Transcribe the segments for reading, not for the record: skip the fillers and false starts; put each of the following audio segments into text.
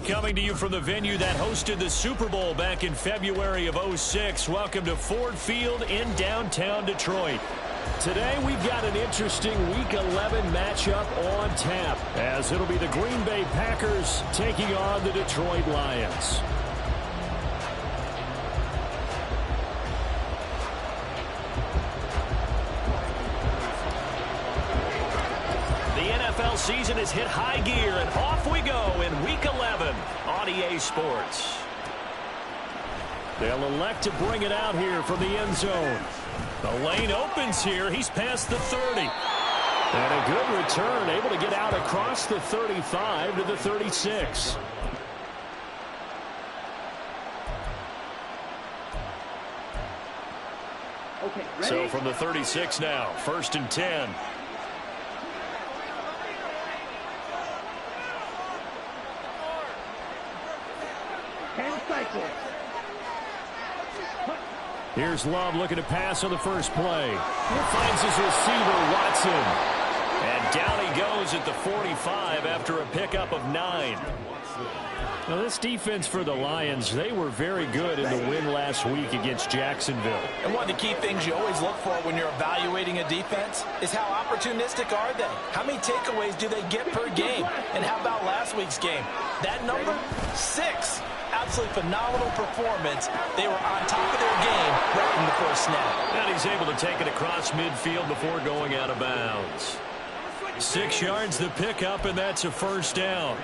Coming to you from the venue that hosted the Super Bowl back in February of '06. Welcome to Ford Field in downtown Detroit. Today we've got an interesting Week 11 matchup on tap, as it'll be the Green Bay Packers taking on the Detroit Lions. NFL season has hit high gear, and off we go in Week 11 on EA Sports. They'll elect to bring it out here from the end zone. The lane opens here. He's past the 30. And a good return, able to get out across the 35 to the 36. Okay, ready? So from the 36 now, 1st and 10. Here's Love looking to pass on the first play. He finds his receiver, Watson. And down he goes at the 45 after a pickup of 9. Now this defense for the Lions, they were very good in the win last week against Jacksonville. And one of the key things you always look for when you're evaluating a defense is how opportunistic are they? How many takeaways do they get per game? And how about last week's game? That number? 6. Absolutely phenomenal performance. They were on top of their game right from the first snap. And he's able to take it across midfield before going out of bounds. 6 yards the pickup, and that's a first down.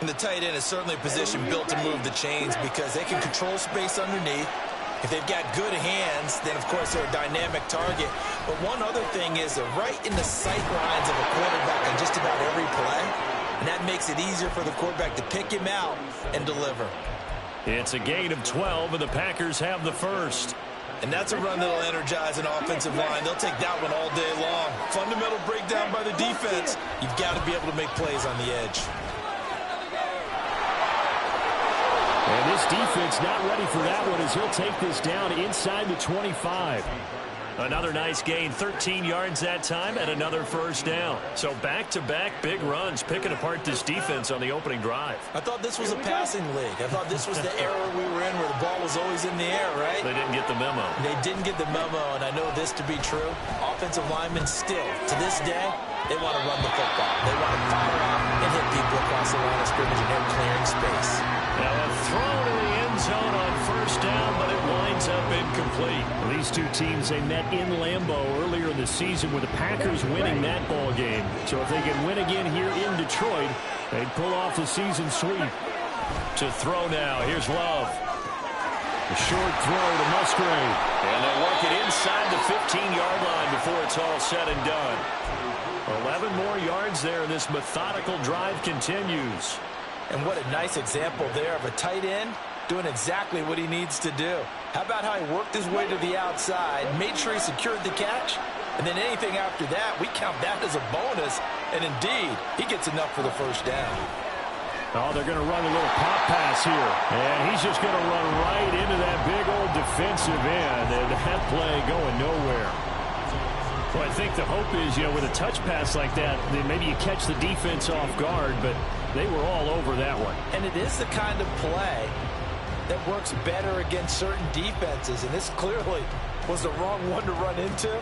And the tight end is certainly a position built to move the chains because they can control space underneath. If they've got good hands, then of course they're a dynamic target. But one other thing is they're right in the sight lines of a quarterback on just about every play. And that makes it easier for the quarterback to pick him out and deliver. It's a gain of 12, and the Packers have the first. And that's a run that'll energize an offensive line. They'll take that one all day long. Fundamental breakdown by the defense. You've got to be able to make plays on the edge. And this defense not ready for that one as he'll take this down inside the 25. Another nice gain, 13 yards that time, and another first down. So back-to-back big runs, picking apart this defense on the opening drive. I thought this was a passing league. I thought this was the era we were in where the ball was always in the air, right? They didn't get the memo. They didn't get the memo, and I know this to be true. Offensive linemen still, to this day, they want to run the football. They want to fire out and hit people across the line of scrimmage and they're clearing space. Now a throw to the end zone on first down, but it winds up incomplete. These two teams, they met in Lambeau earlier in the season with the Packers winning that ball game. So if they can win again here in Detroit, they'd pull off the season sweep. To throw now, here's Love. A short throw to Musgrave. And they'll work it inside the 15-yard line before it's all said and done. 11 more yards there, and this methodical drive continues. And what a nice example there of a tight end doing exactly what he needs to do. How about how he worked his way to the outside, made sure he secured the catch, and then anything after that, we count that as a bonus. And indeed, he gets enough for the first down. Oh, they're going to run a little pop pass here. And he's just going to run right into that big old defensive end. And that play going nowhere. Well, I think the hope is, with a touch pass like that, then maybe you catch the defense off guard, but they were all over that one. And it is the kind of play that works better against certain defenses, and this clearly was the wrong one to run into.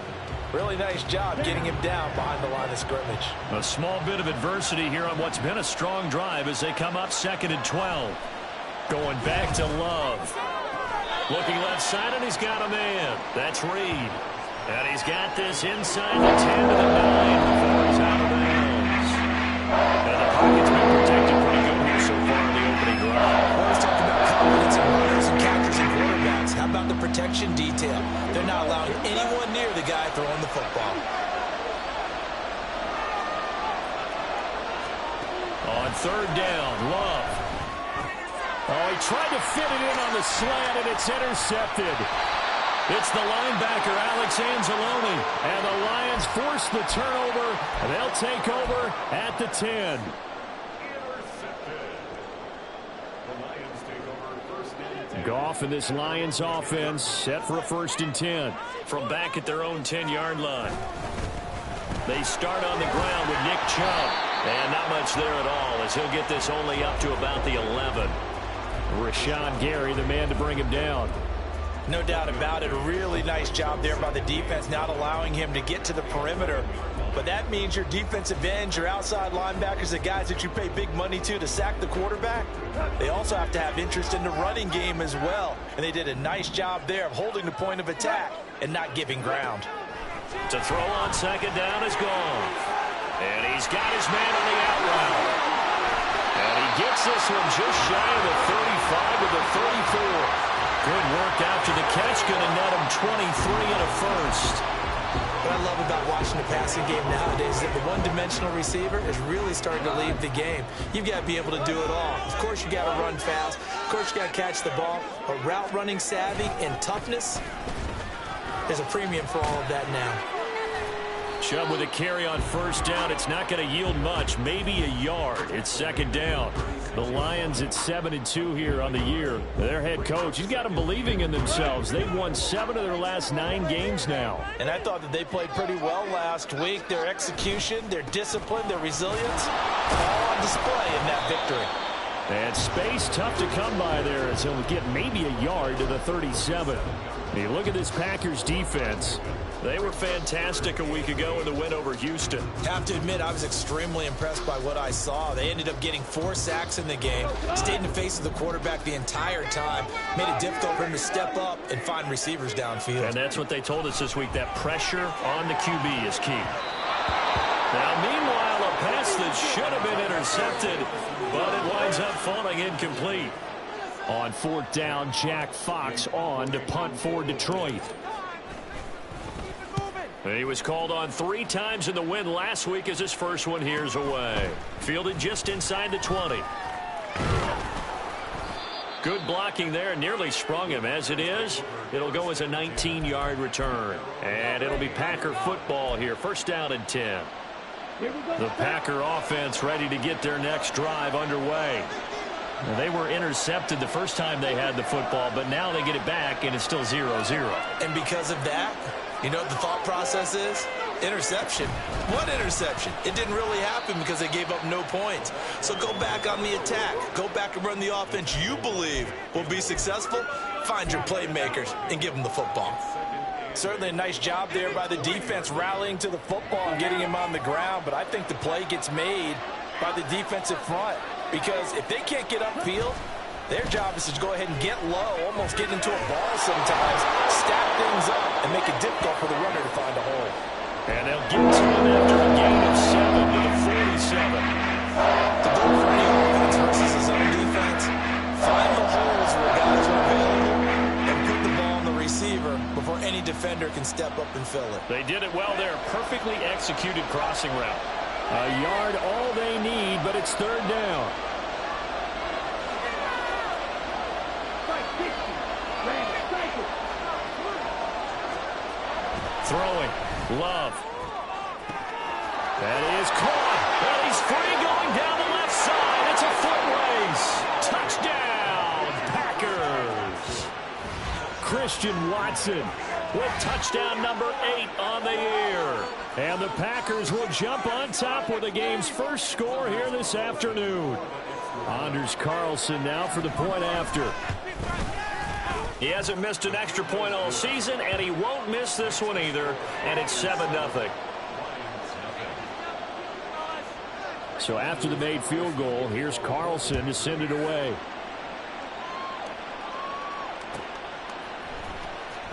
Really nice job getting him down behind the line of scrimmage. A small bit of adversity here on what's been a strong drive as they come up 2nd and 12. Going back to Love. Looking left side, and he's got a man. That's Reed. And he's got this inside the 10 to the 9 before he's out of bounds. And the pocket's been protected pretty good here so far in the opening drive. Well, let's talk about confidence in runners and catchers and quarterbacks. How about the protection detail? They're not allowing anyone near the guy throwing the football. On 3rd down, Love. Oh, he tried to fit it in on the slant, and it's intercepted. It's the linebacker, Alex Anzalone. And the Lions force the turnover. And they'll take over at the 10. Goff and this Lions offense set for a 1st and 10 from back at their own 10-yard line. They start on the ground with Nick Chubb. And not much there at all as he'll get this only up to about the 11. Rashawn Gary, the man to bring him down. No doubt about it. A really nice job there by the defense, not allowing him to get to the perimeter. But that means your defensive ends, your outside linebackers, the guys that you pay big money to sack the quarterback, they also have to have interest in the running game as well. And they did a nice job there of holding the point of attack and not giving ground. To throw on 2nd down is gone. And he's got his man on the out route. And he gets this one just shy of the 35 to the 34. Good work after the catch. Going to net him 23 and a 1st. What I love about watching the passing game nowadays is that the one-dimensional receiver is really starting to leave the game. You've got to be able to do it all. Of course, you got to run fast. Of course, you got to catch the ball. But route running savvy and toughness, there's a premium for all of that now. Chubb with a carry on 1st down. It's not going to yield much, maybe a yard. It's 2nd down. The Lions at 7-2 here on the year. Their head coach, he's got them believing in themselves. They've won 7 of their last 9 games now. And I thought that they played pretty well last week. Their execution, their discipline, their resilience, all on display in that victory. And space tough to come by there as he'll get maybe a yard to the 37. Hey, look at this Packers defense. They were fantastic a week ago in the win over Houston. Have to admit, I was extremely impressed by what I saw. They ended up getting 4 sacks in the game, stayed in the face of the quarterback the entire time, made it difficult for him to step up and find receivers downfield. And that's what they told us this week, that pressure on the QB is key. Now, meanwhile, a pass that should have been intercepted, but it winds up falling incomplete. On 4th down, Jack Fox on to punt for Detroit. He was called on 3 times in the win last week as his first one here's away. Fielded just inside the 20. Good blocking there, nearly sprung him. As it is, it'll go as a 19-yard return. And it'll be Packer football here. 1st down and 10. The Packer offense ready to get their next drive underway. Now, they were intercepted the first time they had the football, but now they get it back, and it's still 0-0. And because of that, you know what the thought process is? Interception. What interception? It didn't really happen because they gave up no points. So go back on the attack. Go back and run the offense you believe will be successful. Find your playmakers and give them the football. Certainly a nice job there by the defense rallying to the football and getting him on the ground. But I think the play gets made by the defensive front. Because if they can't get upfield, their job is to go ahead and get low, almost get into a ball sometimes, stack things up, and make it difficult for the runner to find a hole. And they'll get to him after a gain of 7 to the 47. To go for any offense versus his own defense, find the holes where guys are available and put the ball on the receiver before any defender can step up and fill it. They did it well there. Perfectly executed crossing route. A yard all they need, but it's 3rd down. Throwing. Love. That is caught. And he's free going down the left side. It's a foot race. Touchdown, Packers. Christian Watson with touchdown number 8 on the year. And the Packers will jump on top with the game's first score here this afternoon. Anders Carlson now for the point after. He hasn't missed an extra point all season, and he won't miss this one either, and it's 7-0. So after the made field goal, here's Carlson to send it away.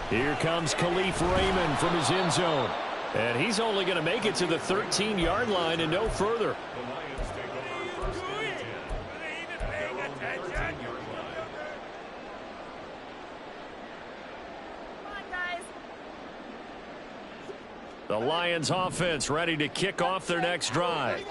Here comes Khalif Raymond from his end zone. And he's only going to make it to the 13-yard line and no further. The Lions offense ready to kick off their next drive.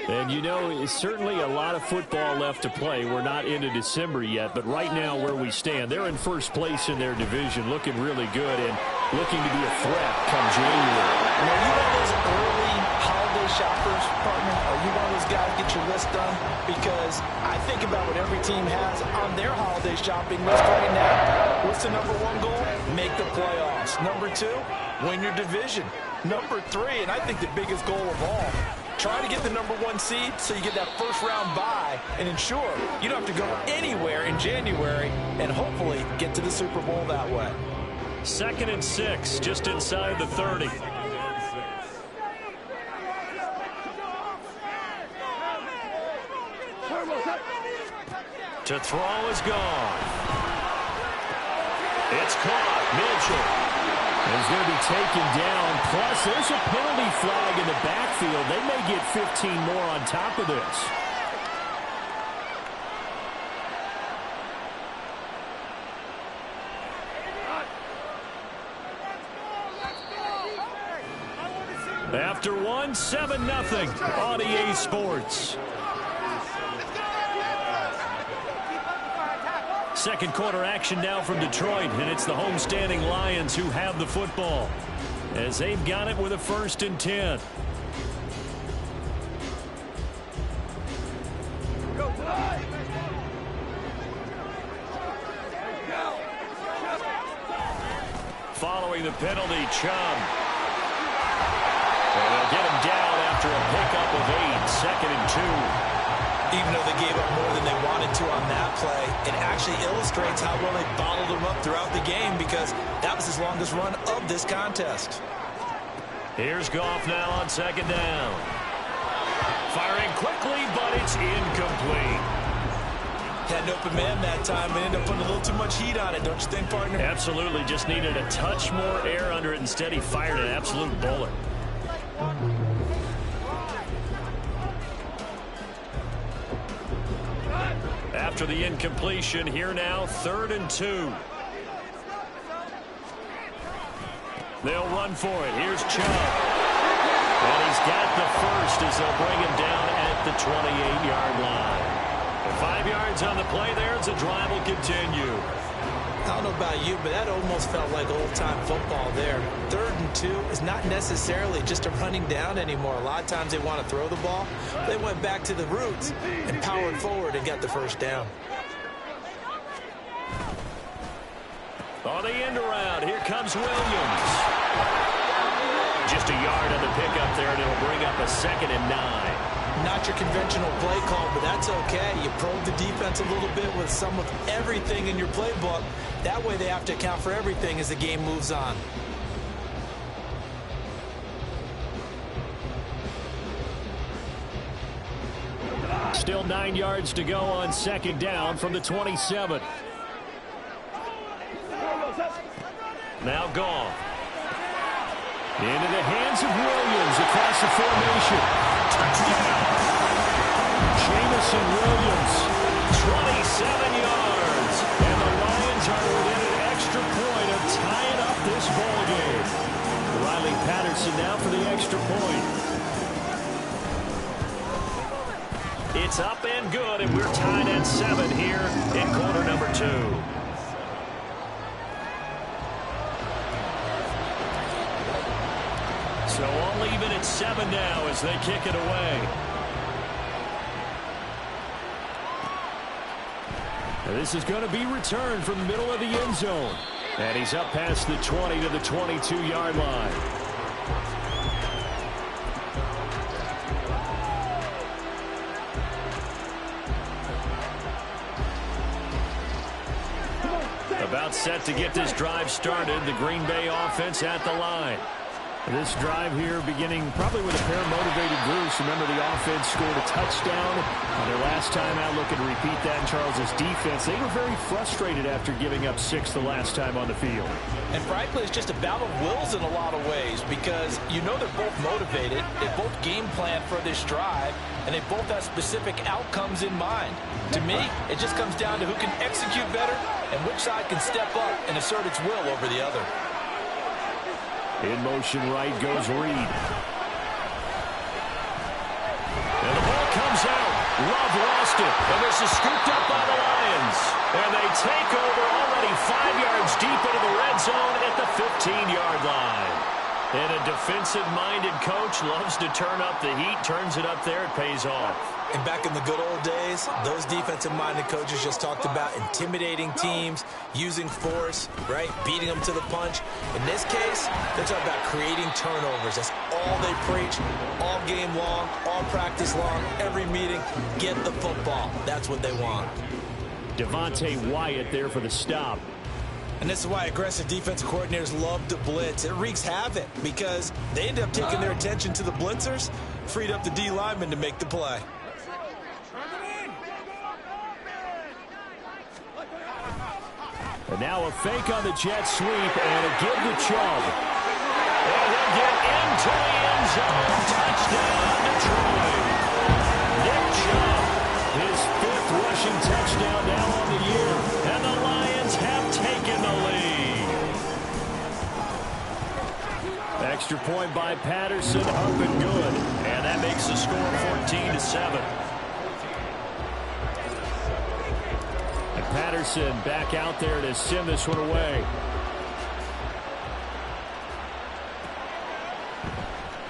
And, you know, it's certainly a lot of football left to play. We're not into December yet, but right now where we stand, they're in first place in their division, looking really good and looking to be a threat come January. Are you one of those early holiday shoppers, partner? Are you one of those guys get your list done? Because I think about what every team has on their holiday shopping list right now. What's the number one goal? Make the playoffs. Number two, win your division. Number three, and I think the biggest goal of all, try to get the number one seed so you get that first round bye and ensure you don't have to go anywhere in January and hopefully get to the Super Bowl that way. 2nd and 6, just inside the 30. To throw is gone. It's caught. Mitchell is going to be taken down. Plus, there's a penalty flag in the backfield. They may get 15 more on top of this. After one, 7-0 on EA Sports. Second quarter action now from Detroit, and it's the homestanding Lions who have the football as they've got it with a 1st and 10. Following the penalty, Chubb. And they'll get him down after a pickup of 8, 2nd and 2. Even though they gave up more than they wanted to on that play, it actually illustrates how well they bottled them up throughout the game because that was his longest run of this contest. Here's Goff now on 2nd down. Firing quickly, but it's incomplete. Had an open man that time and ended up putting a little too much heat on it, don't you think, partner? Absolutely. Just needed a touch more air under it. Instead, he fired an absolute bullet. After the incompletion, here now, 3rd and 2. They'll run for it. Here's Chubb. And he's got the first as they'll bring him down at the 28-yard line. 5 yards on the play there as the drive will continue. I don't know about you, but that almost felt like old-time football there. 3rd and 2 is not necessarily just a running down anymore. A lot of times they want to throw the ball. They went back to the roots and powered forward and got the first down. On the end around, here comes Williams. Just a yard on the pickup there, and it'll bring up a 2nd and 9. Not your conventional play call, but that's okay. You probe the defense a little bit with some of everything in your playbook. That way they have to account for everything as the game moves on. Still 9 yards to go on 2nd down from the 27. Now Goff. Into the hands of Williams across the formation. Touchdown! Jamison Williams, 27 yards. And the Lions are within an extra point of tying up this ball game. Riley Patterson now for the extra point. It's up and good, and we're tied at 7 here in quarter number 2. So all even at 7 now as they kick it away. And this is going to be returned from the middle of the end zone. And he's up past the 20 to the 22-yard line. About set to get this drive started. The Green Bay offense at the line. This drive here beginning probably with a pair of motivated Bruce. Remember, the offense scored a touchdown on their last time out. Looking to repeat that in Charles's defense. They were very frustrated after giving up 6 the last time on the field. And frankly, it's just a battle of wills in a lot of ways because you know they're both motivated. They both game plan for this drive, and they both have specific outcomes in mind. To me, it just comes down to who can execute better and which side can step up and assert its will over the other. In motion right goes Reed. And the ball comes out. Love lost it. And this is scooped up by the Lions. And they take over already 5 yards deep into the red zone at the 15-yard line. And a defensive-minded coach loves to turn up the heat, turns it up there, it pays off. And back in the good old days, those defensive-minded coaches just talked about intimidating teams, using force, right, beating them to the punch. In this case, they're talking about creating turnovers. That's all they preach, all game long, all practice long, every meeting. Get the football. That's what they want. Devontae Wyatt there for the stop. And this is why aggressive defensive coordinators love to blitz. It wreaks havoc because they end up taking their attention to the blitzers, freed up the D lineman to make the play. And now a fake on the jet sweep and a give to Chubb. And he'll get into the end zone. Touchdown, Detroit. Nick Chubb, his 5th rushing touchdown now on the year. And the Lions have taken the lead. Extra point by Patterson, up and good. And that makes the score 14-7. Patterson back out there to send this one away.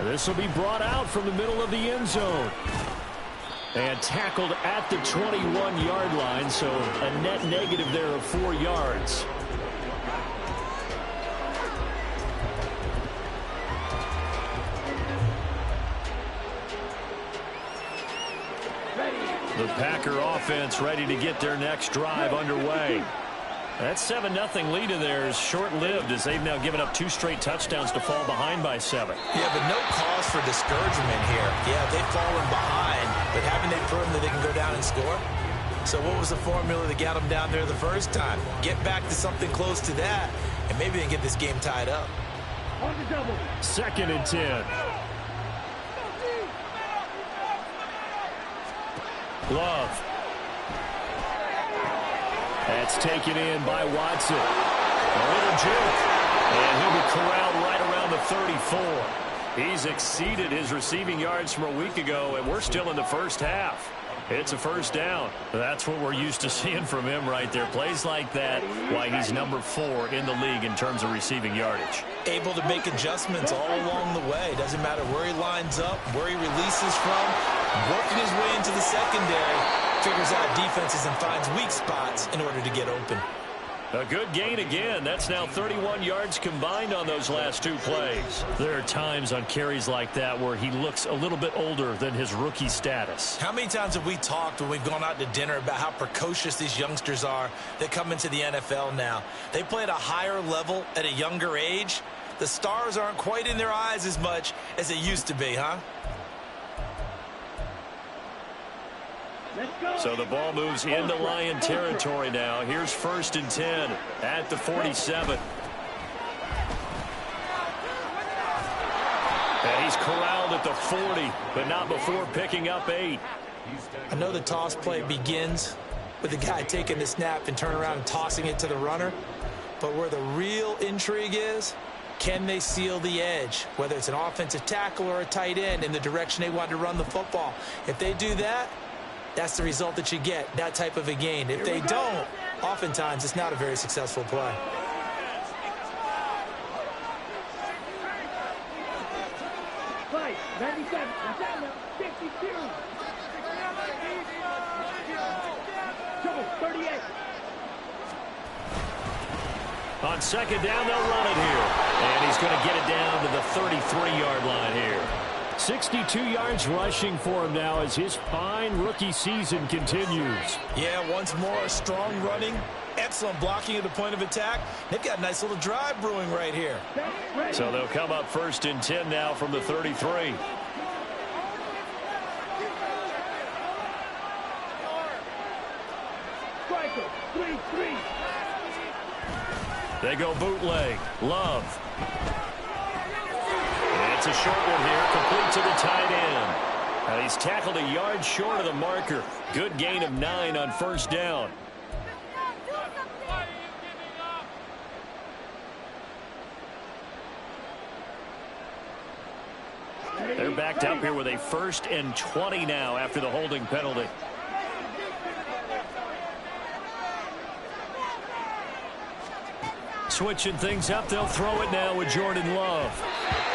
This will be brought out from the middle of the end zone. And tackled at the 21-yard line, so a net negative there of 4 yards. The Packer offense ready to get their next drive underway. That 7-0 lead of theirs short-lived as they've now given up 2 straight touchdowns to fall behind by 7. Yeah, but no cause for discouragement here. Yeah, they've fallen behind, but haven't they proven that they can go down and score? So what was the formula that got them down there the first time? Get back to something close to that, and maybe they can get this game tied up. 2nd and 10. Love. That's taken in by Watson. A little juke. And he'll be corralled right around the 34. He's exceeded his receiving yards from a week ago, and we're still in the first half. It's a first down. That's what we're used to seeing from him right there. Plays like that, why he's number 4 in the league in terms of receiving yardage. Able to make adjustments all along the way. Doesn't matter where he lines up, where he releases from. Working his way into the secondary. Figures out defenses and finds weak spots in order to get open. A good gain again. That's now 31 yards combined on those last 2 plays. There are times on carries like that where he looks a little bit older than his rookie status. How many times have we talked when we've gone out to dinner about how precocious these youngsters are that come into the NFL now? They play at a higher level at a younger age. The stars aren't quite in their eyes as much as they used to be, huh? So the ball moves into Lion territory now. Here's 1st and 10 at the 47. And he's corralled at the 40, but not before picking up 8. I know the toss play begins with the guy taking the snap and turning around and tossing it to the runner. But where the real intrigue is, can they seal the edge, whether it's an offensive tackle or a tight end, in the direction they want to run the football? If they do that, that's the result that you get, that type of a gain. If they don't, oftentimes it's not a very successful play. On 2nd down, they'll run it here. And he's going to get it down to the 33-yard line here. 62 yards rushing for him now as his fine rookie season continues. Yeah, once more, strong running, excellent blocking at the point of attack. They've got a nice little drive brewing right here. So they'll come up 1st and 10 now from the 33. They go bootleg. Love. And it's a short one here, complete to the tight end. Now he's tackled a yard short of the marker. Good gain of 9 on 1st down. They're backed up here with a 1st and 20 now after the holding penalty. Switching things up, they'll throw it now with Jordan Love.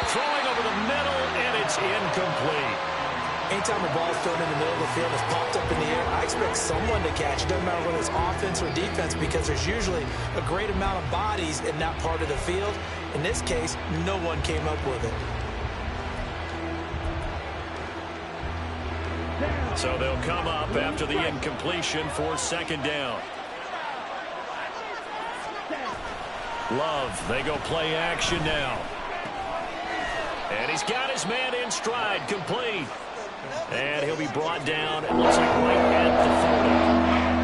Throwing over the middle, and it's incomplete. Anytime a ball is thrown in the middle of the field and it's popped up in the air, I expect someone to catch. It doesn't matter whether it's offense or defense, because there's usually a great amount of bodies in that part of the field. In this case, no one came up with it. So they'll come up after the incompletion for 2nd down. Love, they go play action now. And he's got his man in stride, complete. And he'll be brought down, it looks like right at the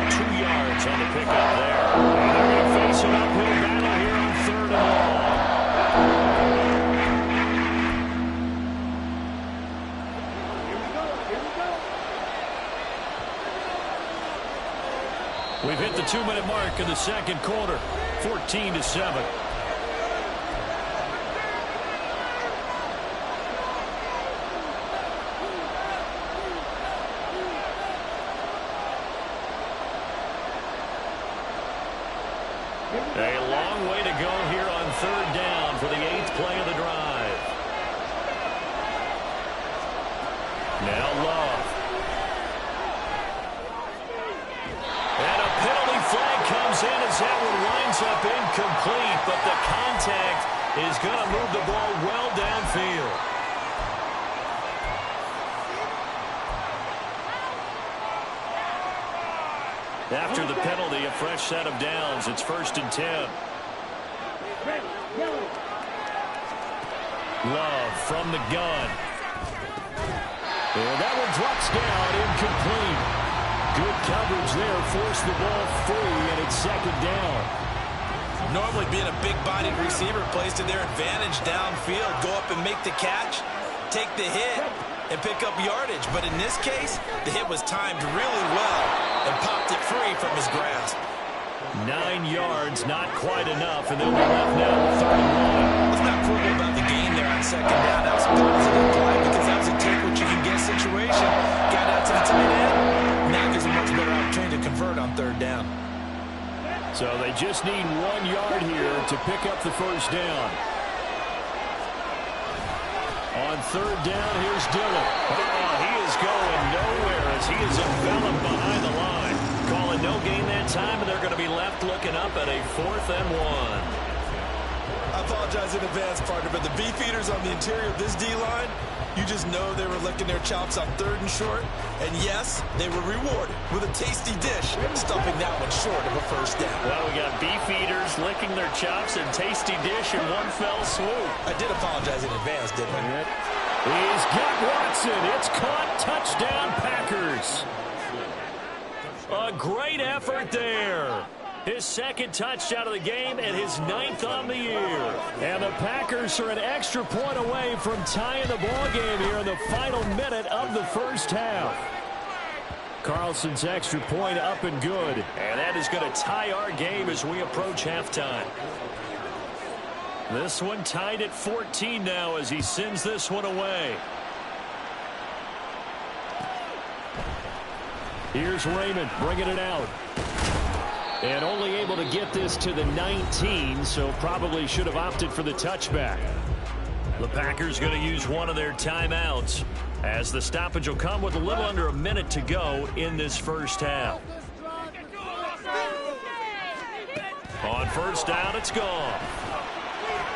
40. 2 yards on the pickup there. And they're going to face an uphill battle here on 3rd and long. We've hit the 2-minute mark in the 2nd quarter, 14-7. A long way to go here on 3rd down for the 8th play of the drive. Now Love. And a penalty flag comes in as that one winds up incomplete, but the contact is going to move the ball well downfield. After the penalty, a fresh set of downs. It's 1st and 10. Love from the gun. And that one drops down, incomplete. Good coverage there, forced the ball free, and it's 2nd down. Normally being a big-bodied receiver plays to their advantage downfield. Go up and make the catch, take the hit, and pick up yardage. But in this case, the hit was timed really well and popped it free from his grasp. 9 yards, not quite enough, and they'll be left now with 3rd and 1. Let's not quibble about the gain there on 2nd down. That was a positive play because that was a take-what-you-can-get situation. Got out to the tight end. Now gives a much better opportunity to convert on 3rd down. So they just need 1 yard here to pick up the 1st down. On 3rd down, here's Dillon. He is going nowhere as he is enveloped behind the line. Calling no gain that time, and they're going to be left looking up at a 4th and 1. I apologize in advance, partner, but the beefeaters on the interior of this D-line, you just know they were licking their chops on 3rd and short. And yes, they were rewarded with a tasty dish, stuffing that one short of a 1st down. Well, we got beefeaters licking their chops and tasty dish in one fell swoop. I did apologize in advance, didn't I? He's got Watson. It's caught. Touchdown, Packers. A great effort there. His 2nd touchdown of the game and his 9th on the year. And the Packers are an extra point away from tying the ball game here in the final minute of the 1st half. Carlson's extra point up and good. And that is going to tie our game as we approach halftime. This one tied at 14 now as he sends this one away. Here's Raymond bringing it out. And only able to get this to the 19, so probably should have opted for the touchback. The Packers going to use one of their timeouts as the stoppage will come with a little under a minute to go in this 1st half. On 1st down, it's gone.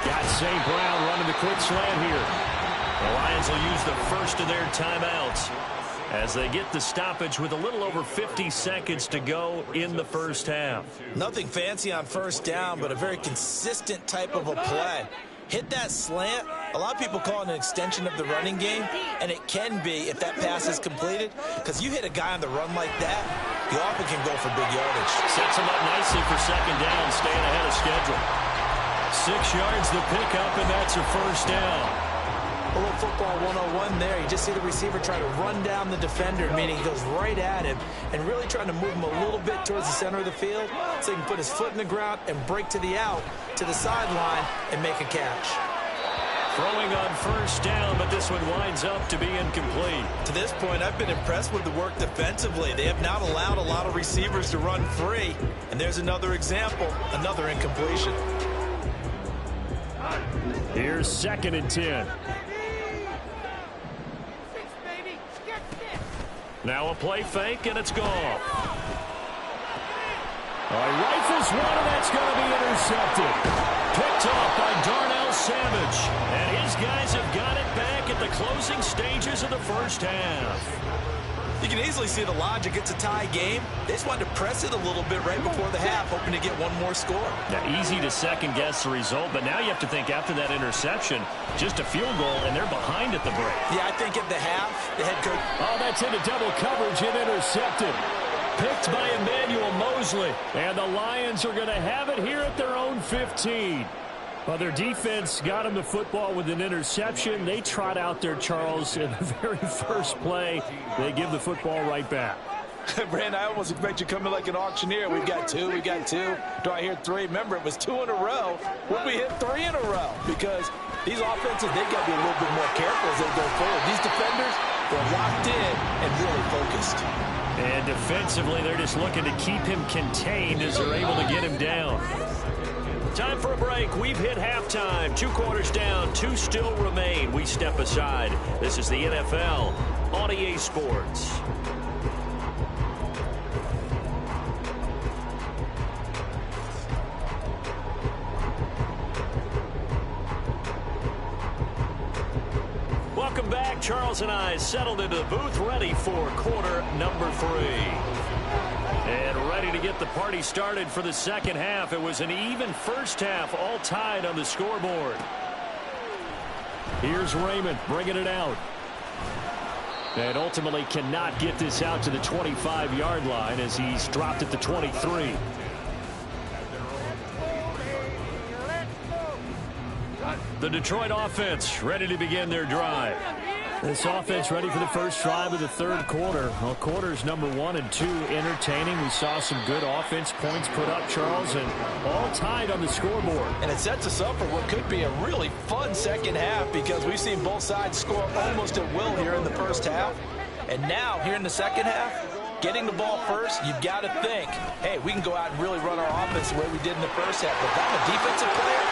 Got St. Brown running the quick slant here. The Lions will use the first of their timeouts as they get the stoppage with a little over 50 seconds to go in the 1st half. Nothing fancy on 1st down, but a very consistent type of a play. Hit that slant. A lot of people call it an extension of the running game, and it can be if that pass is completed, because you hit a guy on the run like that, you often can go for big yardage. Sets him up nicely for 2nd down, staying ahead of schedule. 6 yards the pickup, and that's a 1st down. A little football 101 there. You just see the receiver try to run down the defender, meaning he goes right at him and really trying to move him a little bit towards the center of the field so he can put his foot in the ground and break to the out, to the sideline, and make a catch. Throwing on first down, but this one winds up to be incomplete. To this point, I've been impressed with the work defensively. They have not allowed a lot of receivers to run free. And there's another example, another incompletion. Here's 2nd and 10. Now a play fake, and it's gone. He rifles one, and that's going to be intercepted. Picked off by Darnell Savage. And his guys have got it back at the closing stages of the first half. You can easily see the logic. It's a tie game. They just wanted to press it a little bit right before the half, hoping to get one more score. Now, easy to second-guess the result, but now you have to think after that interception, just a field goal, and they're behind at the break. Yeah, I think at the half, the head coach... Oh, that's into double coverage and intercepted. Picked by Emmanuel Mosley. And the Lions are going to have it here at their own 15. Well, their defense got him the football with an interception. They trot out there, Charles, in the very first play. They give the football right back. Brand, I almost expect you coming like an auctioneer. We've got two. Do I hear three? Remember, it was 2 in a row. Would we hit 3 in a row? Because these offenses, they've got to be a little bit more careful as they go forward. These defenders, they're locked in and really focused. And defensively, they're just looking to keep him contained as they're able to get him down. Time for a break. We've hit halftime. 2 quarters down. 2 still remain. We step aside. This is the NFL on EA Sports. Welcome back. Charles and I settled into the booth, ready for quarter number 3. And ready to get the party started for the second half. It was an even first half, all tied on the scoreboard. Here's Raymond bringing it out. And ultimately cannot get this out to the 25-yard line as he's dropped at the 23. The Detroit offense ready to begin their drive. This offense ready for the first drive of the third quarter. Well, quarters number 1 and 2 entertaining. We saw some good offense points put up, Charles, and all tied on the scoreboard. And it sets us up for what could be a really fun second half because we've seen both sides score almost at will here in the first half. And now, here in the second half, getting the ball first, you've got to think, hey, we can go out and really run our offense the way we did in the first half. But if I'm a defensive player,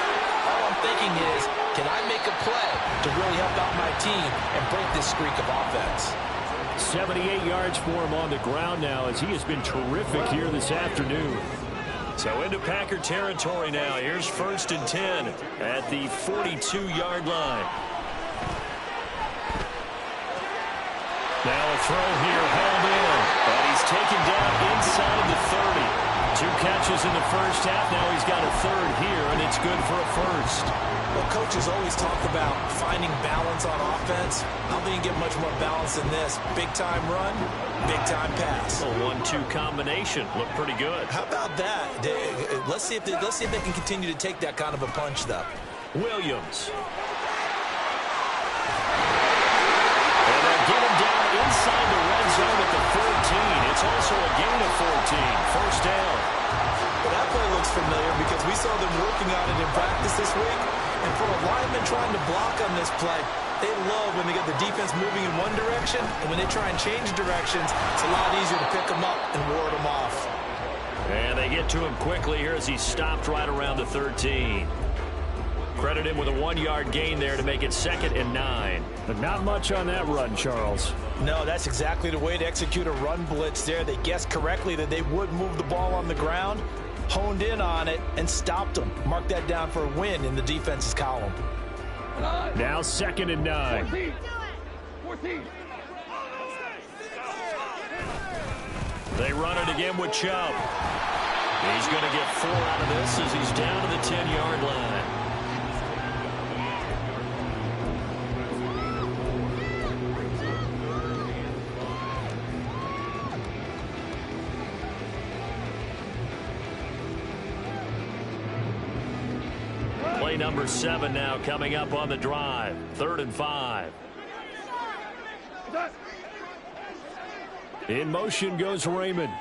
all I'm thinking is, can I make a play to really help out my team and break this streak of offense? 78 yards for him on the ground now as he has been terrific here this afternoon. So into Packer territory now. Here's 1st and 10 at the 42-yard line. Now a throw here, held in, and he's taken down inside the 30. 2 catches in the first half. Now he's got a third here, and it's good for a first. Well, coaches always talk about finding balance on offense. I don't think you get much more balance than this. Big-time run, big-time pass. A 1-2 combination. Looked pretty good. How about that? Let's see if they can continue to take that kind of a punch, though. Williams. And they'll get him down inside the red zone at the 14. It's also a gain of 14. First down. Well, that play looks familiar because we saw them working on it in practice this week. And for a lineman trying to block on this play, they love when they get the defense moving in one direction. And when they try and change directions, it's a lot easier to pick them up and ward them off. And they get to him quickly here as he stopped right around the 13. Credit him with a 1-yard gain there to make it 2nd and 9. But not much on that run, Charles. No, that's exactly the way to execute a run blitz there. They guessed correctly that they would move the ball on the ground, honed in on it, and stopped them. Mark that down for a win in the defense's column. Now 2nd and 9. 14. They run it again with Chubb. He's going to get 4 out of this as he's down to the 10-yard line. Play number 7 now coming up on the drive. 3rd and 5. In motion goes Raymond.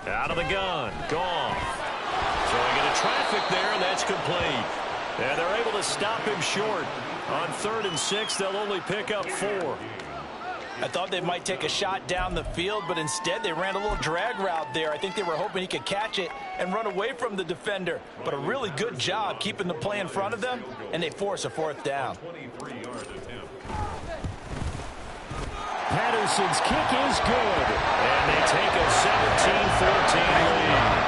Out of the gun. Goff. Throwing into traffic there, and that's complete. And they're able to stop him short. On 3rd and 6, they'll only pick up 4. I thought they might take a shot down the field, but instead they ran a little drag route there. I think they were hoping he could catch it and run away from the defender. But a really good job keeping the play in front of them, and they force a 4th down. Patterson's kick is good, and they take a 17-14 lead.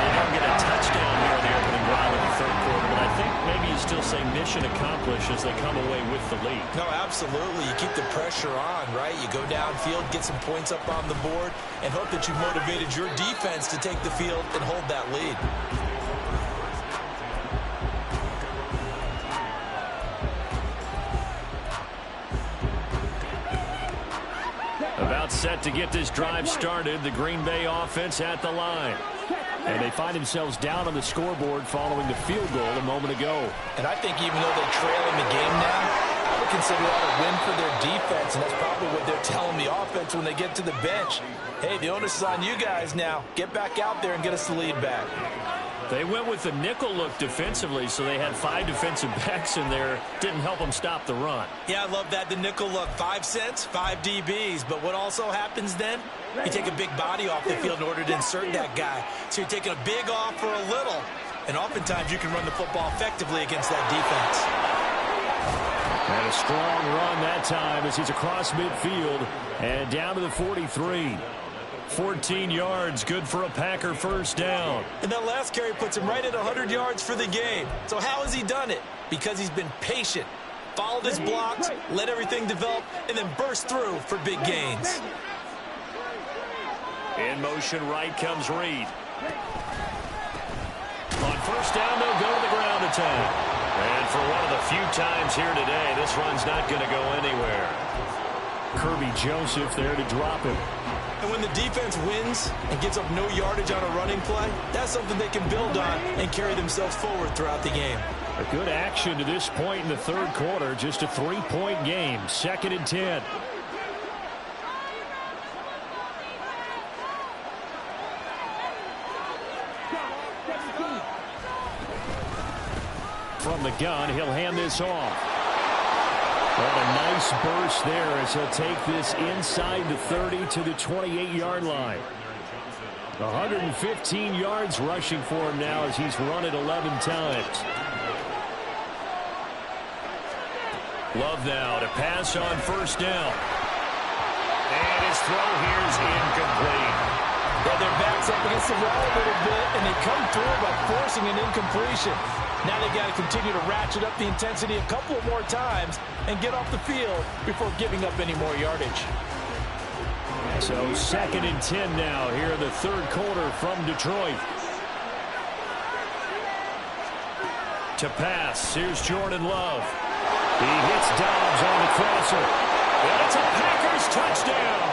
They don't get a touchdown here in the opening drive of the 3rd quarter, but I think maybe you still say mission accomplished as they come away with the lead. No, absolutely. You keep the pressure on, right? You go downfield, get some points up on the board, and hope that you motivated your defense to take the field and hold that lead. About set to get this drive started, the Green Bay offense at the line. And they find themselves down on the scoreboard following the field goal a moment ago. And I think even though they're trailing the game now, I would consider that a win for their defense, and that's probably what they're telling the offense when they get to the bench. Hey, the onus is on you guys now. Get back out there and get us the lead back. They went with the nickel look defensively, so they had 5 defensive backs in there. Didn't help them stop the run. Yeah, I love that. The nickel look, 5 cents, 5 DBs. But what also happens then? You take a big body off the field in order to insert that guy. So you're taking a big off for a little. And oftentimes you can run the football effectively against that defense. And a strong run that time as he's across midfield and down to the 43. 14 yards, good for a Packer 1st down. And that last carry puts him right at 100 yards for the game. So how has he done it? Because he's been patient, followed his blocks, let everything develop, and then burst through for big gains. In motion right comes Reed. On 1st down, they'll go to the ground attack. And for one of the few times here today, this run's not going to go anywhere. Kirby Joseph there to drop him. And when the defense wins and gets up no yardage on a running play, that's something they can build on and carry themselves forward throughout the game. A good action to this point in the 3rd quarter. Just a 3-point game. 2nd and 10. From the gun, he'll hand this off. But a nice burst there as he'll take this inside the 30 to the 28-yard line. 115 yards rushing for him now as he's run it 11 times. Love now to pass on 1st down. And his throw here is incomplete. Well, their backs up against the wall a little bit, and they come through by forcing an incompletion. Now they've got to continue to ratchet up the intensity a couple of more times and get off the field before giving up any more yardage. So 2nd and 10 now here in the 3rd quarter from Detroit. To pass, here's Jordan Love. He hits Dobbs on the crosser. And it's a Packers touchdown.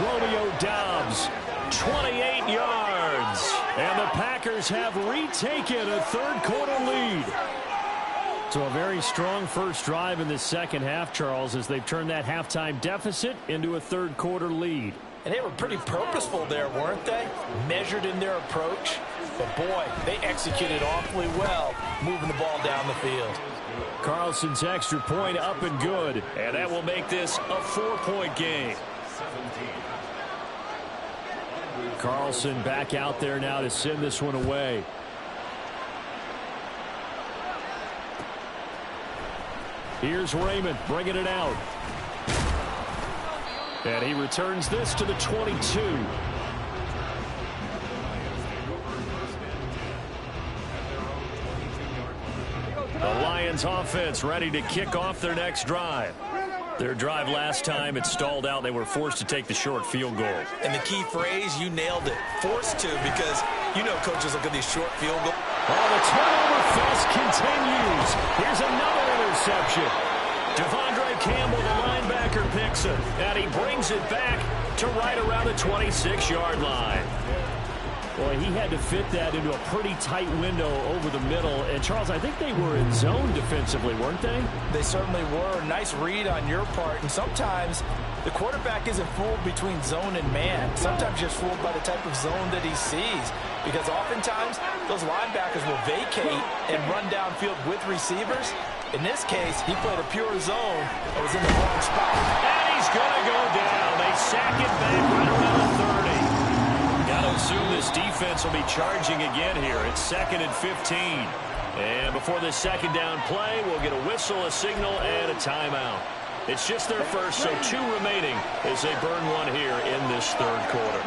Romeo Dobbs, 28 yards. And the Packers have retaken a 3rd quarter lead. So a very strong first drive in the 2nd half, Charles, as they've turned that halftime deficit into a 3rd quarter lead. And they were pretty purposeful there, weren't they? Measured in their approach. But, boy, they executed awfully well, moving the ball down the field. Carlson's extra point up and good. And that will make this a 4-point game. Carlson back out there now to send this one away. Here's Raymond bringing it out. And he returns this to the 22. The Lions offense ready to kick off their next drive. Their drive last time, it stalled out. They were forced to take the short field goal. And the key phrase, you nailed it. Forced to, because you know coaches look at these short field goals. Oh, the turnover fest continues. Here's another interception. Devondre Campbell, the linebacker, picks it. And he brings it back to right around the 26-yard line. Boy, he had to fit that into a pretty tight window over the middle. And, Charles, I think they were in zone defensively, weren't they? They certainly were. Nice read on your part. And sometimes The quarterback isn't fooled between zone and man. Sometimes just fooled by the type of zone that he sees, because oftentimes those linebackers will vacate and run downfield with receivers. In this case, he played a pure zone that was in the wrong spot. And he's going to go down. They sack it back right around the 30. Got to assume this defense will be charging again here. It's 2nd and 15. And before this second down play, we'll get a whistle, a signal, and a timeout. It's just their first, so 2 remaining as they burn one here in this third quarter.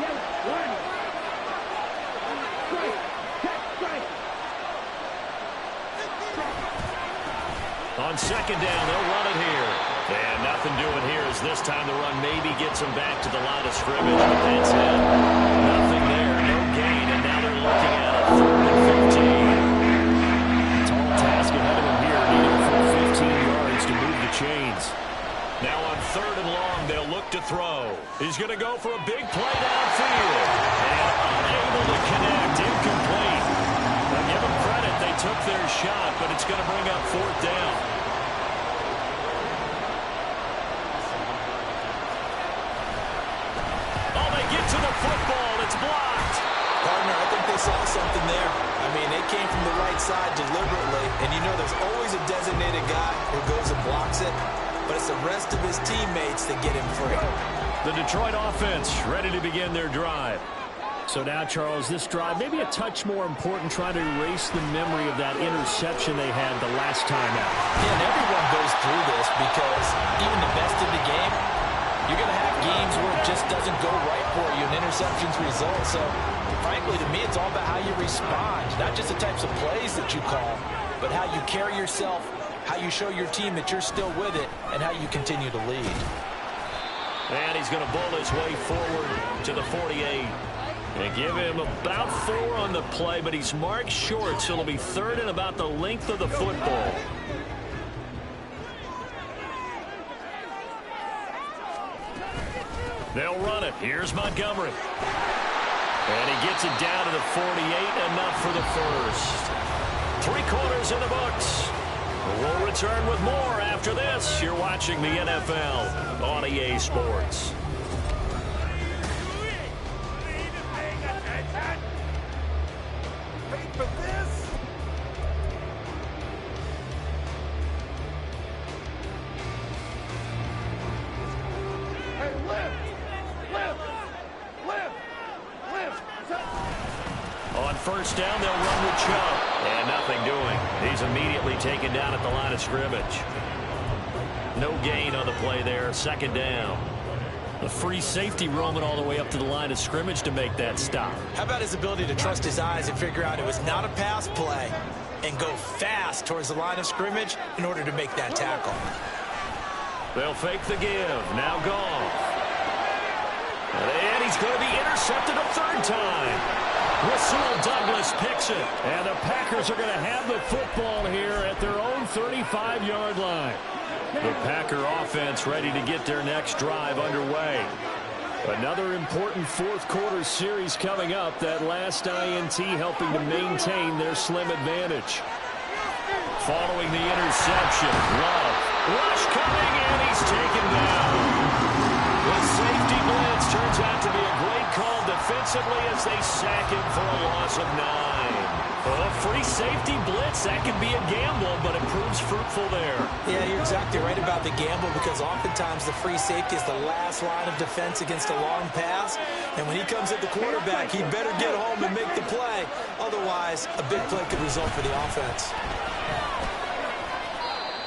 On second down, they'll run it here. And nothing doing here as this time the run maybe gets them back to the line of scrimmage, but that's it. Nothing there, no gain, and now they're looking at a 3rd and 15. Tall task ahead of them here, needing for 15 yards to move the chains. Now on 3rd and long, they'll look to throw. He's going to go for a big play downfield. And unable to connect, incomplete. Now give them credit, they took their shot, but it's going to bring up 4th down. Oh, they get to the football, it's blocked. Partner, I think they saw something there. I mean, they came from the right side deliberately, and you know there's always a designated guy who goes and blocks it. But it's the rest of his teammates that get him free. The Detroit offense ready to begin their drive. So now, Charles, this drive maybe a touch more important, trying to erase the memory of that interception they had the last time out. Yeah, and everyone goes through this because even the best of the game, you're going to have games where it just doesn't go right for you and interceptions result. So, frankly, to me, it's all about how you respond, not just the types of plays that you call, but how you carry yourself, how you show your team that you're still with it, and how you continue to lead. And he's going to bull his way forward to the 48. And give him about 4 on the play, but he's marked short, so it'll be 3rd and about the length of the football. They'll run it. Here's Montgomery. And he gets it down to the 48, enough for the first. 3 quarters in the books. We'll return with more after this. You're watching the NFL on EA Sports. Wait for this. Hey, lift. On first down, they'll run with Chubb. And nothing doing. He's immediately taken down at the line of scrimmage. No gain on the play there. 2nd down. The free safety roaming all the way up to the line of scrimmage to make that stop. How about his ability to trust his eyes and figure out it was not a pass play and go fast towards the line of scrimmage in order to make that tackle. They'll fake the give. Now Goff. And he's going to be intercepted a 3rd time. Rasul Douglas picks it. And the Packers are going to have the football here at their own 35-yard line. The Packer offense ready to get their next drive underway. Another important 4th quarter series coming up. That last INT helping to maintain their slim advantage. Following the interception, Love. Rush coming, and he's taken down. The safety blitz turns out to be a great call defensively as they sack him for a loss of 9. A free safety blitz, that can be a gamble, but it proves fruitful there. Yeah, you're exactly right about the gamble, because oftentimes the free safety is the last line of defense against a long pass. And when he comes at the quarterback, he better get home and make the play. Otherwise, a big play could result for the offense.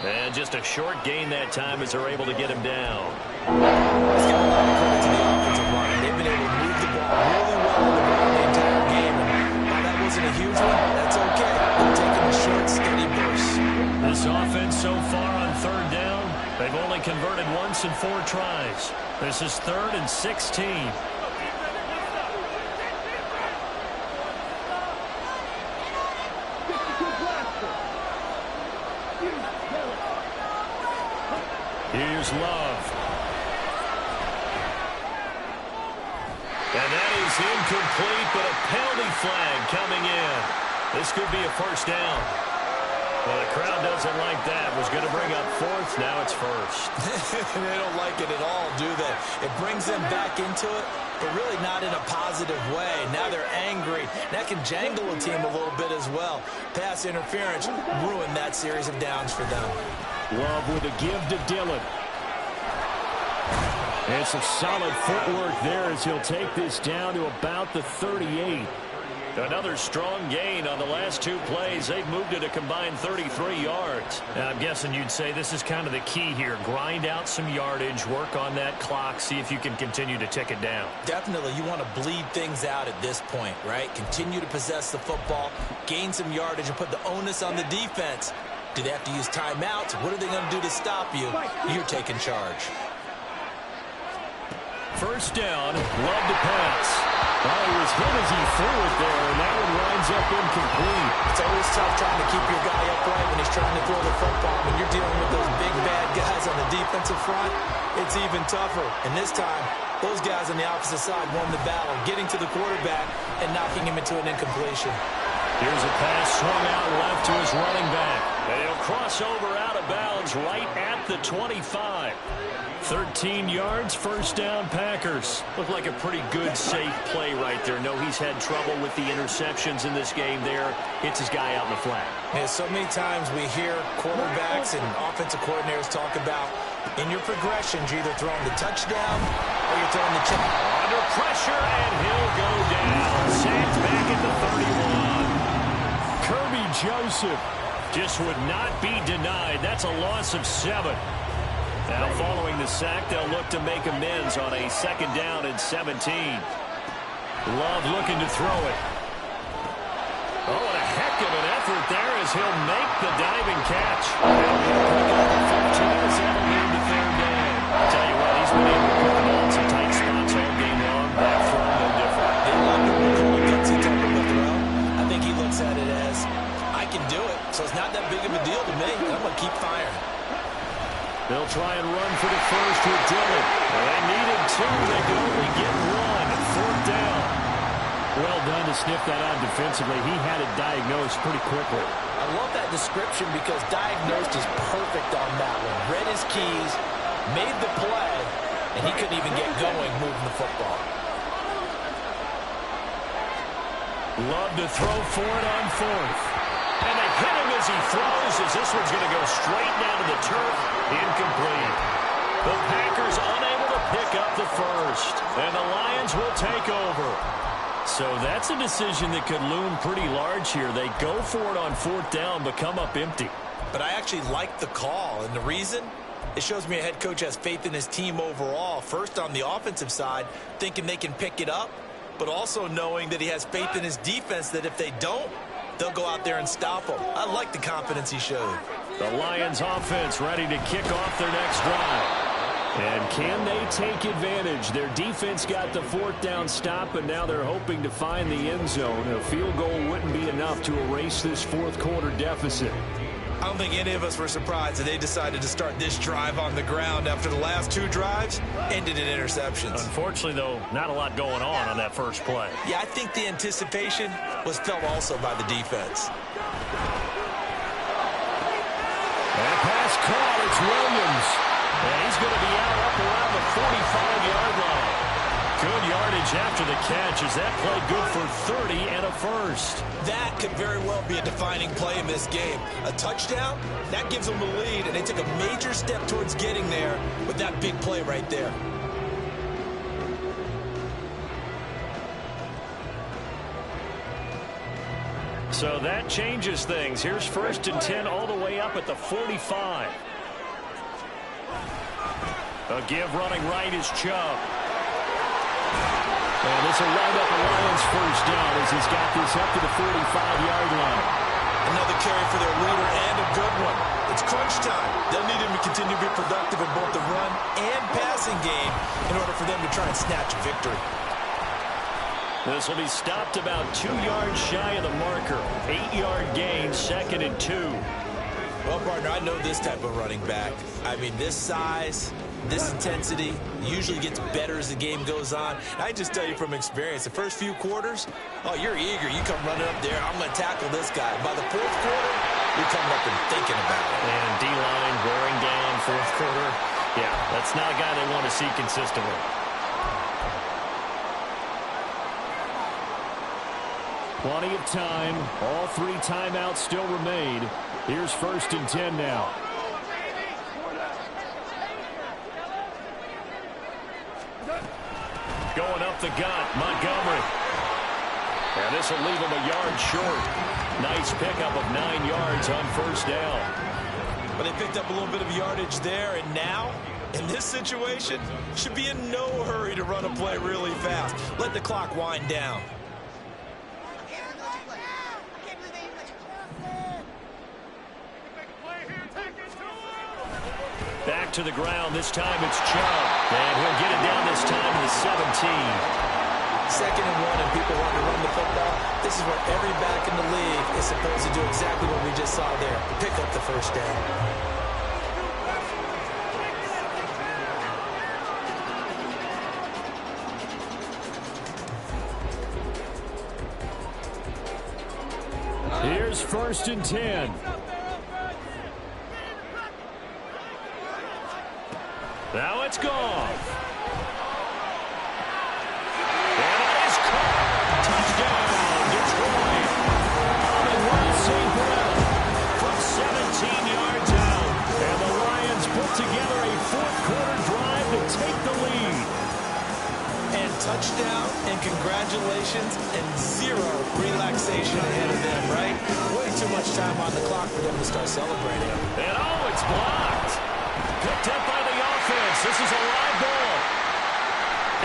And just a short gain that time as they're able to get him down. Let's give a lot of credit to the offensive line. They've been able to move the ball really well on the ground the entire game. And while that wasn't a huge one, that's okay. They're taking a short, steady burst. This offense so far on 3rd down, they've only converted once in 4 tries. This is 3rd and 16. Here's Love. And that is incomplete, but a penalty flag coming in. This could be a 1st down. Well, the Crowd doesn't like that. Was going to bring up fourth. Now it's first. They don't like it at all, do they? It brings them back into it, but really not in a positive way. Now they're angry. That can jangle a team a little bit as well. Pass interference ruined that series of downs for them. Love with a give to Dillon. And some solid footwork there as he'll take this down to about the 38. Another strong gain on the last two plays. They've moved it a combined 33 yards. Now, I'm guessing you'd say this is kind of the key here. Grind out some yardage, work on that clock, see if you can continue to tick it down. Definitely, you want to bleed things out at this point, right? Continue to possess the football, gain some yardage, and put the onus on the defense. Do they have to use timeouts? What are they going to do to stop you? You're taking charge. First down, Love to pass. Oh, he was hit as he threw it there, and that one winds up incomplete. It's always tough trying to keep your guy upright when he's trying to throw the football. When you're dealing with those big, bad guys on the defensive front, it's even tougher. And this time, those guys on the opposite side won the battle, getting to the quarterback and knocking him into an incompletion. Here's a pass swung out left to his running back. And he'll cross over out of bounds right at the 25. 13 yards, first down, Packers. Looked like a pretty good, safe play right there. No, he's had trouble with the interceptions in this game there. Hits his guy out in the flat. Yeah, so many times we hear quarterbacks and offensive coordinators talk about in your progressions, you're either throwing the touchdown or you're throwing the chip. Under pressure, and he'll go down. Sacked back at the 31. Kirby Joseph just would not be denied. That's a loss of 7. Now following the sack, they'll look to make amends on a second down and 17. Love looking to throw it. Oh, and a heck of an effort there as he'll make the diving catch. He'll pick up the 15 as that'll lead to third down. I'll tell you what, he's been able to put the ball in some tight spots all game long. That throw no different. They love him to call it gutsy type of a throw. I think he looks at it as, I can do it, so it's not that big of a deal to me. I'm going to keep firing. They'll try and run for the first with Dillon. They needed 2. They could only get 1. Fourth down. Well done to sniff that out defensively. He had it diagnosed pretty quickly. I love that description because diagnosed is perfect on that one. Read his keys, made the play, and he couldn't even get going moving the football. Love to throw for it on fourth. And they hit him as he throws, as this one's going to go straight down to the turf. Incomplete. The Packers unable to pick up the first. And the Lions will take over. So that's a decision that could loom pretty large here. They go for it on fourth down, but come up empty. But I actually like the call. And the reason? It shows me a head coach has faith in his team overall. First on the offensive side, thinking they can pick it up. But also knowing that he has faith in his defense that if they don't, they'll go out there and stop them. I like the confidence he showed. The Lions offense ready to kick off their next drive. And can they take advantage? Their defense got the fourth down stop, and now they're hoping to find the end zone. A field goal wouldn't be enough to erase this fourth quarter deficit. I don't think any of us were surprised that they decided to start this drive on the ground after the last 2 drives ended in interceptions. Unfortunately, though, not a lot going on that first play. Yeah, I think the anticipation was felt also by the defense. And pass caught. It's Williams. And he's going to be out up around the 45-yard line. Good yardage after the catch. Is that play good for 30 and a first? That could very well be a defining play in this game. A touchdown, that gives them the lead, and they took a major step towards getting there with that big play right there. So that changes things. Here's first and 10 all the way up at the 45. A give running right is Chubb. And this will wind up the Lions first down as he's got this up to the 45-yard line. Another carry for their leader and a good one. It's crunch time. They'll need him to continue to be productive in both the run and passing game in order for them to try and snatch a victory. This will be stopped about 2 yards shy of the marker. 8-yard gain, second and 2. Well, partner, I know this type of running back. I mean, this size, this intensity usually gets better as the game goes on. I just tell you from experience, the first few quarters, oh, you're eager. You come running up there, I'm going to tackle this guy. By the fourth quarter, you're coming up and thinking about it. And D-line wearing down fourth quarter. Yeah, that's not a guy they want to see consistently. Plenty of time. All 3 timeouts still remain. Here's 1st and 10 now. Going up the gut, Montgomery. And this will leave him a yard short. Nice pickup of 9 yards on 1st down. But they picked up a little bit of yardage there, and now, in this situation, should be in no hurry to run a play really fast. Let the clock wind down. Back to the ground. This time it's Chubb. And he'll get it down this time to the 17. 2nd and 1, and people want to run the football. This is where every back in the league is supposed to do exactly what we just saw there. Pick up the 1st down. Here's 1st and 10. Now it's gone. And it is caught. Touchdown, Detroit. Amon-Ra St. Brown from 17 yards out. And the Lions put together a 4th quarter drive to take the lead. And touchdown, and congratulations, and 0 relaxation ahead of them, right? Way too much time on the clock for them to start celebrating. And oh, it's blocked. Picked up by the offense. This is a live ball.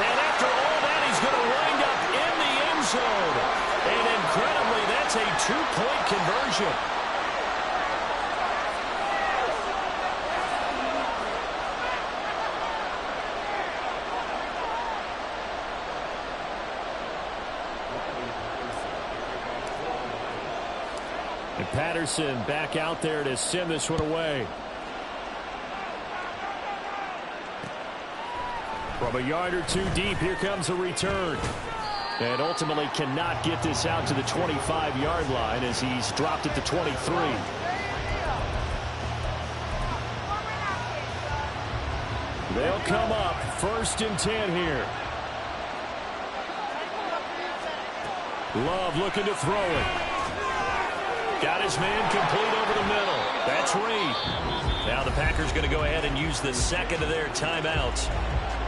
And after all that, he's going to wind up in the end zone. And incredibly, that's a 2-point conversion. And Patterson back out there to send this one away. From a yard or 2 deep, here comes a return. And ultimately cannot get this out to the 25-yard line as he's dropped it to 23. They'll come up 1st and 10 here. Love looking to throw it. Got his man complete over the middle. That's Reed. Now the Packers going to go ahead and use the 2nd of their timeouts,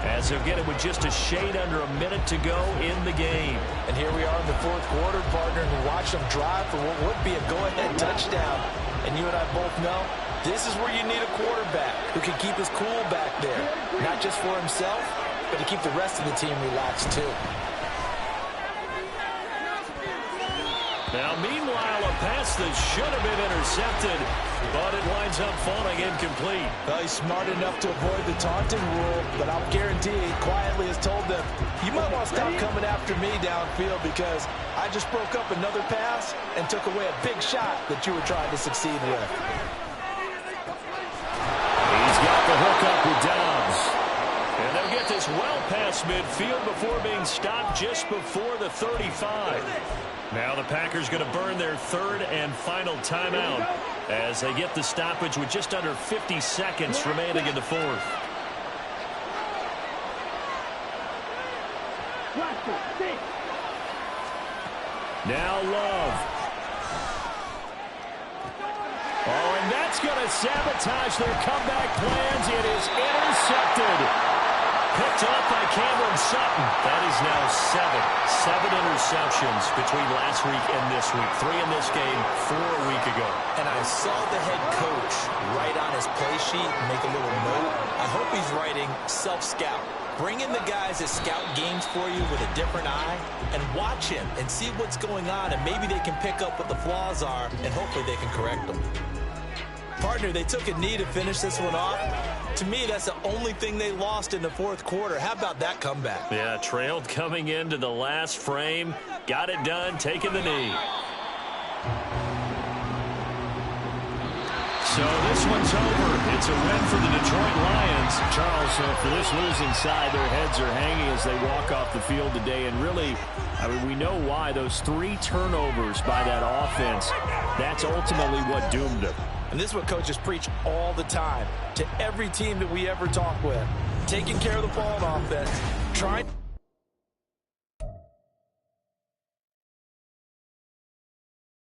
as they'll get it with just a shade under a minute to go in the game. And here we are in the 4th quarter, partner, and watch them drive for what would be a go-ahead touchdown. And you and I both know this is where you need a quarterback who can keep his cool back there. Not just for himself, but to keep the rest of the team relaxed too. Now, meanwhile, a pass that should have been intercepted, but it winds up falling incomplete. Well, he's smart enough to avoid the taunting rule, but I'll guarantee he quietly has told them, you might want to stop coming after me downfield because I just broke up another pass and took away a big shot that you were trying to succeed with. He's got the hook up with Dobbs. And they'll get this well past midfield before being stopped just before the 35. Now the Packers going to burn their 3rd and final timeout as they get the stoppage with just under 50 seconds remaining in the 4th. Now Love. Oh, and that's going to sabotage their comeback plans. It is intercepted. Picked up by Cameron Sutton. That is now 7 interceptions between last week and this week. 3 in this game, 4 a week ago. And I saw the head coach write on his play sheet, make a little note. I hope he's writing self-scout. Bring in the guys that scout games for you with a different eye and watch him and see what's going on, and maybe they can pick up what the flaws are, and hopefully they can correct them. Partner, they took a knee to finish this one off. To me, that's the only thing they lost in the 4th quarter. How about that comeback? Yeah, trailed coming into the last frame. Got it done, taking the knee. So this one's over. It's a win for the Detroit Lions. Charles, for this losing side, their heads are hanging as they walk off the field today. And really, I mean, we know why. Those 3 turnovers by that offense, that's ultimately what doomed them. And this is what coaches preach all the time to every team that we ever talk with. Taking care of the ball on offense, trying